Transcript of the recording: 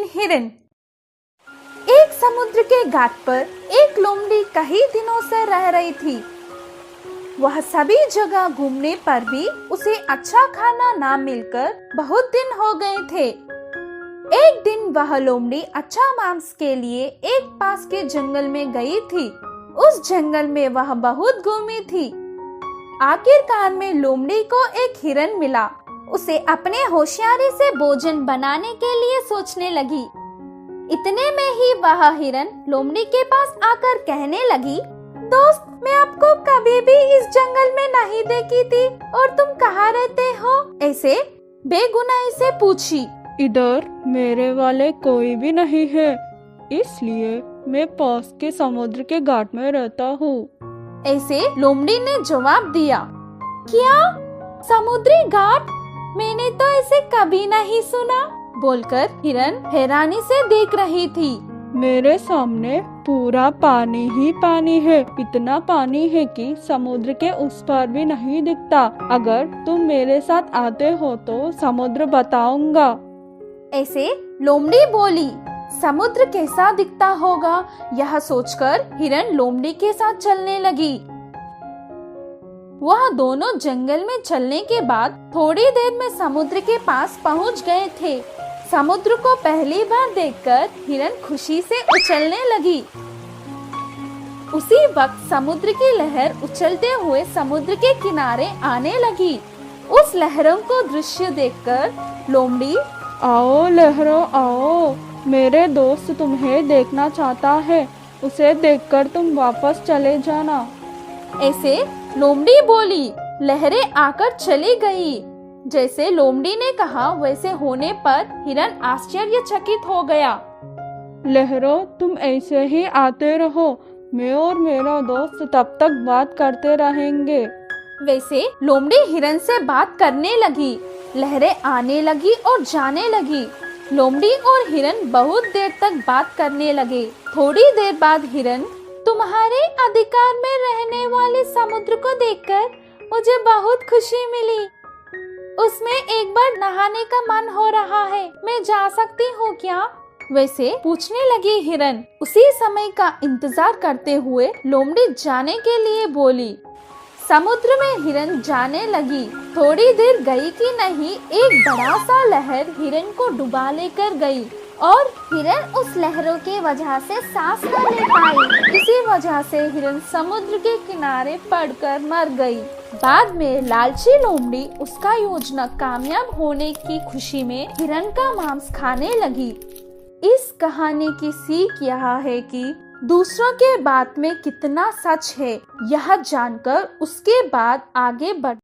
तीन हिरन। एक समुद्र के घाट पर एक लोमड़ी कई दिनों से रह रही थी। वह सभी जगह घूमने पर भी उसे अच्छा खाना ना मिलकर बहुत दिन हो गए थे। एक दिन वह लोमड़ी अच्छा मांस के लिए एक पास के जंगल में गई थी। उस जंगल में वह बहुत घूमी थी। आखिरकार में लोमड़ी को एक हिरन मिला। उसे अपने होशियारी से भोजन बनाने के लिए सोचने लगी। इतने में ही वह हिरन लोमड़ी के पास आकर कहने लगी, दोस्त, मैं आपको कभी भी इस जंगल में नहीं देखी थी और तुम कहाँ रहते हो? ऐसे बेगुनाही से पूछी। इधर मेरे वाले कोई भी नहीं है, इसलिए मैं पास के समुद्र के घाट में रहता हूँ। ऐसे लोमड़ी ने जवाब दिया। क्या? समुद्री घाट? मैंने तो ऐसे कभी नहीं सुना, बोलकर हिरन हैरानी से देख रही थी। मेरे सामने पूरा पानी ही पानी है। इतना पानी है कि समुद्र के उस पार भी नहीं दिखता। अगर तुम मेरे साथ आते हो तो समुद्र बताऊंगा। ऐसे लोमड़ी बोली। समुद्र कैसा दिखता होगा, यह सोचकर हिरन लोमड़ी के साथ चलने लगी। वह दोनों जंगल में चलने के बाद थोड़ी देर में समुद्र के पास पहुंच गए थे। समुद्र को पहली बार देखकर हिरन खुशी से उछलने लगी। उसी वक्त समुद्र की लहर उछलते हुए समुद्र के किनारे आने लगी। उस लहरों को दृश्य देखकर लोमड़ी, आओ लहरों आओ, मेरे दोस्त तुम्हें देखना चाहता है, उसे देखकर तुम वापस चले जाना। ऐसे लोमड़ी बोली। लहरें आकर चली गई। जैसे लोमड़ी ने कहा वैसे होने पर हिरन आश्चर्यचकित हो गया। लहरों, तुम ऐसे ही आते रहो, मैं और मेरा दोस्त तब तक बात करते रहेंगे। वैसे लोमड़ी हिरन से बात करने लगी। लहरें आने लगी और जाने लगी। लोमड़ी और हिरन बहुत देर तक बात करने लगे। थोड़ी देर बाद हिरन, तुम्हारे अधिकार में रहने वाले समुद्र को देखकर मुझे बहुत खुशी मिली। उसमें एक बार नहाने का मन हो रहा है, मैं जा सकती हूँ क्या? वैसे पूछने लगी हिरन। उसी समय का इंतजार करते हुए लोमड़ी जाने के लिए बोली। समुद्र में हिरन जाने लगी। थोड़ी देर गई कि नहीं, एक बड़ा सा लहर हिरन को डुबा लेकर गई और हिरन उस लहरों के वजह से सांस न ले पाई। इसी वजह से हिरन समुद्र के किनारे पड़कर मर गई। बाद में लालची लोमड़ी उसका योजना कामयाब होने की खुशी में हिरन का मांस खाने लगी। इस कहानी की सीख यह है कि दूसरों के बात में कितना सच है, यह जानकर उसके बाद आगे बढ़